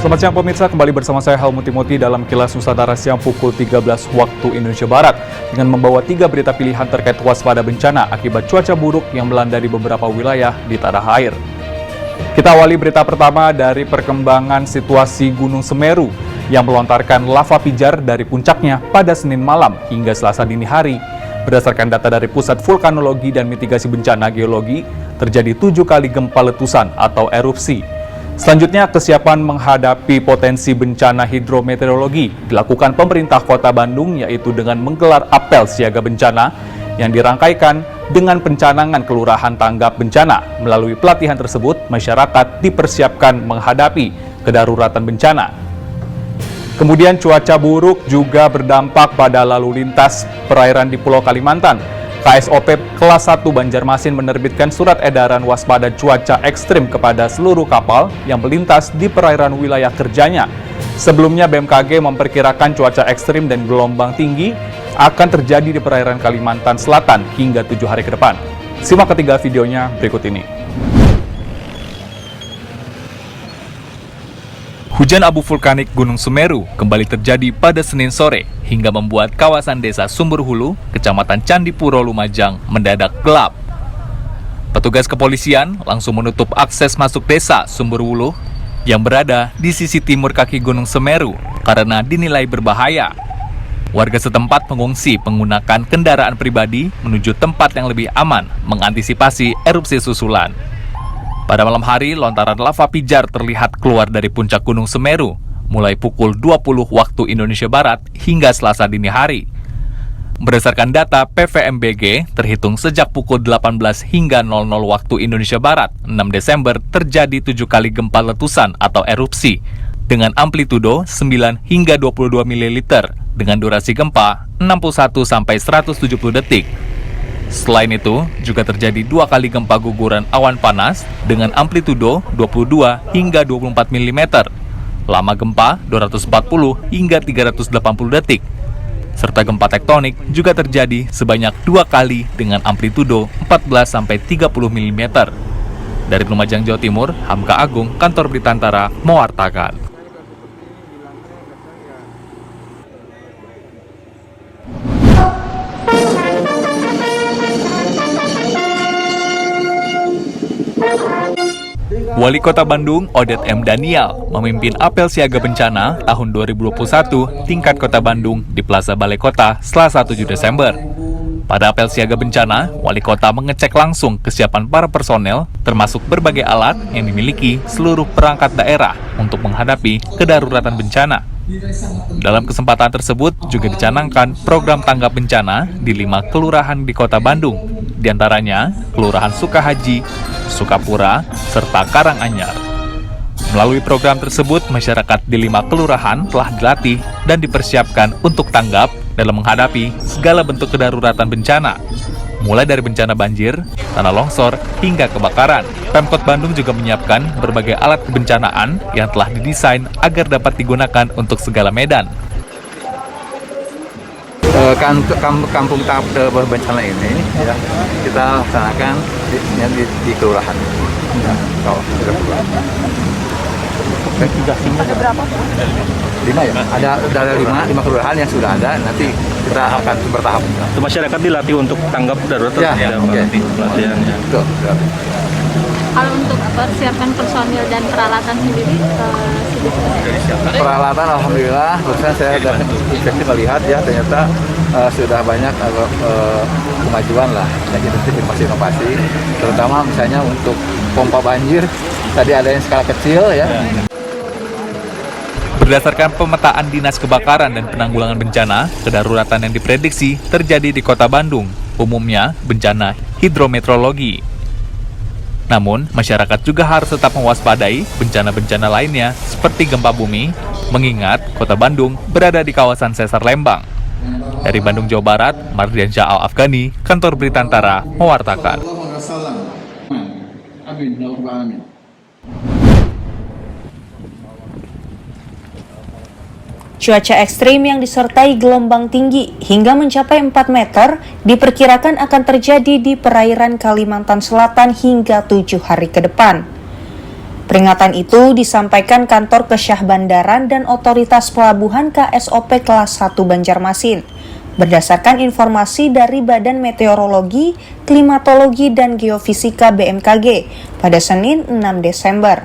Selamat siang pemirsa, kembali bersama saya Helmut Timothy dalam Kilas Nusantara siang pukul 13 waktu Indonesia Barat dengan membawa 3 berita pilihan terkait waspada bencana akibat cuaca buruk yang melanda di beberapa wilayah di tanah air. Kita awali berita pertama dari perkembangan situasi Gunung Semeru yang melontarkan lava pijar dari puncaknya pada Senin malam hingga Selasa dini hari. Berdasarkan data dari Pusat Vulkanologi dan Mitigasi Bencana Geologi, terjadi 7 kali gempa letusan atau erupsi. Selanjutnya, kesiapan menghadapi potensi bencana hidrometeorologi dilakukan pemerintah Kota Bandung, yaitu dengan menggelar apel siaga bencana yang dirangkaikan dengan pencanangan kelurahan tanggap bencana. Melalui pelatihan tersebut, masyarakat dipersiapkan menghadapi kedaruratan bencana. Kemudian cuaca buruk juga berdampak pada lalu lintas perairan di Pulau Kalimantan. KSOP kelas 1 Banjarmasin menerbitkan surat edaran waspada cuaca ekstrim kepada seluruh kapal yang melintas di perairan wilayah kerjanya. Sebelumnya BMKG memperkirakan cuaca ekstrim dan gelombang tinggi akan terjadi di perairan Kalimantan Selatan hingga 7 hari ke depan. Simak ketiga videonya berikut ini. Hujan abu vulkanik Gunung Semeru kembali terjadi pada Senin sore hingga membuat kawasan desa Sumberhulu, Kecamatan Candipuro, Lumajang mendadak gelap. Petugas kepolisian langsung menutup akses masuk desa Sumberhulu yang berada di sisi timur kaki Gunung Semeru karena dinilai berbahaya. Warga setempat mengungsi menggunakan kendaraan pribadi menuju tempat yang lebih aman mengantisipasi erupsi susulan. Pada malam hari, lontaran lava pijar terlihat keluar dari puncak Gunung Semeru mulai pukul 20 waktu Indonesia Barat hingga Selasa dini hari. Berdasarkan data PVMBG, terhitung sejak pukul 18 hingga 00 waktu Indonesia Barat, 6 Desember terjadi 7 kali gempa letusan atau erupsi dengan amplitudo 9 hingga 22 ml dengan durasi gempa 61 sampai 170 detik. Selain itu, juga terjadi 2 kali gempa guguran awan panas dengan amplitudo 22 hingga 24 mm. Lama gempa 240 hingga 380 detik. Serta gempa tektonik juga terjadi sebanyak 2 kali dengan amplitudo 14 sampai 30 mm. Dari Lumajang, Jawa Timur, Hamka Agung, Kantor Berita Antara, mewartakan. Wali Kota Bandung, Odet M. Daniel, memimpin apel siaga bencana tahun 2021 tingkat Kota Bandung di Plaza Balai Kota Selasa 7 Desember. Pada apel siaga bencana, Wali Kota mengecek langsung kesiapan para personel, termasuk berbagai alat yang dimiliki seluruh perangkat daerah untuk menghadapi kedaruratan bencana. Dalam kesempatan tersebut juga dicanangkan program tanggap bencana di 5 kelurahan di Kota Bandung, diantaranya Kelurahan Sukahaji, Sukapura, serta Karanganyar. Melalui program tersebut, masyarakat di 5 kelurahan telah dilatih dan dipersiapkan untuk tanggap dalam menghadapi segala bentuk kedaruratan bencana, mulai dari bencana banjir, tanah longsor, hingga kebakaran. Pemkot Bandung juga menyiapkan berbagai alat kebencanaan yang telah didesain agar dapat digunakan untuk segala medan. Kampung tahap bencana ini ya, kita laksanakan di kelurahan. Ada berapa? 5 ya? Ada 5 kelurahan yang sudah ada. Nanti kita akan bertahap. Itu masyarakat dilatih untuk tanggap darurat Ya, pelatihannya. Betul. Kalau untuk persiapan personil dan peralatan sendiri, Peralatan alhamdulillah, barusan saya sudah inspeksi melihat ya, ternyata sudah banyak kemajuan lah yang inovasi, terutama misalnya untuk pompa banjir, tadi ada yang skala kecil ya. Berdasarkan pemetaan Dinas Kebakaran dan Penanggulangan Bencana, kedaruratan yang diprediksi terjadi di Kota Bandung, umumnya bencana hidrometeorologi. Namun, masyarakat juga harus tetap mewaspadai bencana-bencana lainnya seperti gempa bumi, mengingat Kota Bandung berada di kawasan sesar Lembang. Dari Bandung, Jawa Barat, Mardiansyah Al-Afghani, Kantor Berita Antara, mewartakan. Cuaca ekstrim yang disertai gelombang tinggi hingga mencapai 4 meter diperkirakan akan terjadi di perairan Kalimantan Selatan hingga 7 hari ke depan. Peringatan itu disampaikan Kantor Kesyah Bandaran dan Otoritas Pelabuhan KSOP Kelas 1 Banjarmasin, berdasarkan informasi dari Badan Meteorologi, Klimatologi, dan Geofisika BMKG pada Senin 6 Desember.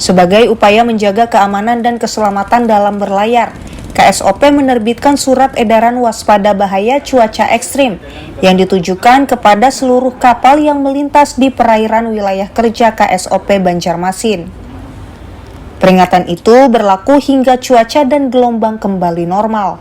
Sebagai upaya menjaga keamanan dan keselamatan dalam berlayar, KSOP menerbitkan surat edaran waspada bahaya cuaca ekstrim yang ditujukan kepada seluruh kapal yang melintas di perairan wilayah kerja KSOP Banjarmasin. Peringatan itu berlaku hingga cuaca dan gelombang kembali normal.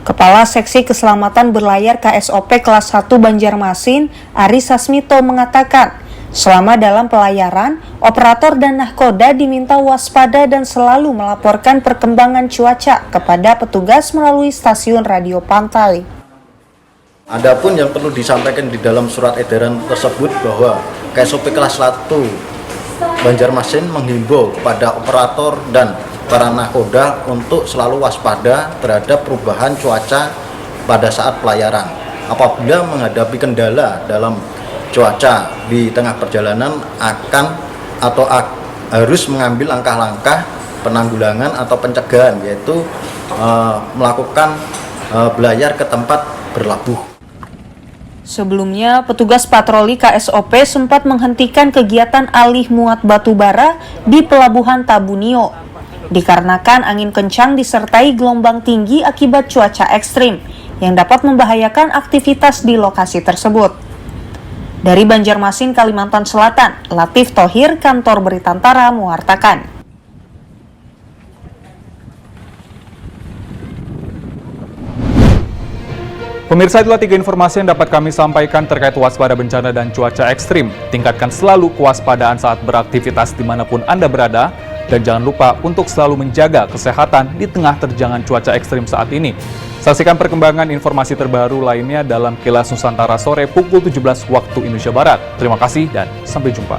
Kepala Seksi Keselamatan Berlayar KSOP Kelas 1 Banjarmasin, Ari Sasmito mengatakan, selama dalam pelayaran, operator dan nahkoda diminta waspada dan selalu melaporkan perkembangan cuaca kepada petugas melalui stasiun radio pantai. Adapun yang perlu disampaikan di dalam surat edaran tersebut bahwa KSOP Kelas 1 Banjarmasin menghimbau kepada operator dan para nahkoda untuk selalu waspada terhadap perubahan cuaca pada saat pelayaran. Apabila menghadapi kendala dalam cuaca di tengah perjalanan harus mengambil langkah-langkah penanggulangan atau pencegahan, yaitu melakukan belayar ke tempat berlabuh. Sebelumnya, petugas patroli KSOP sempat menghentikan kegiatan alih muat batu bara di Pelabuhan Tabunio dikarenakan angin kencang disertai gelombang tinggi akibat cuaca ekstrim yang dapat membahayakan aktivitas di lokasi tersebut. Dari Banjarmasin, Kalimantan Selatan, Latif Thohir, Kantor Beritantara mewartakan. Pemirsa, itulah 3 informasi yang dapat kami sampaikan terkait waspada bencana dan cuaca ekstrim. Tingkatkan selalu kewaspadaan saat beraktivitas dimanapun Anda berada, dan jangan lupa untuk selalu menjaga kesehatan di tengah terjangan cuaca ekstrim saat ini. Saksikan perkembangan informasi terbaru lainnya dalam Kilas Nusantara sore pukul 17 waktu Indonesia Barat. Terima kasih dan sampai jumpa.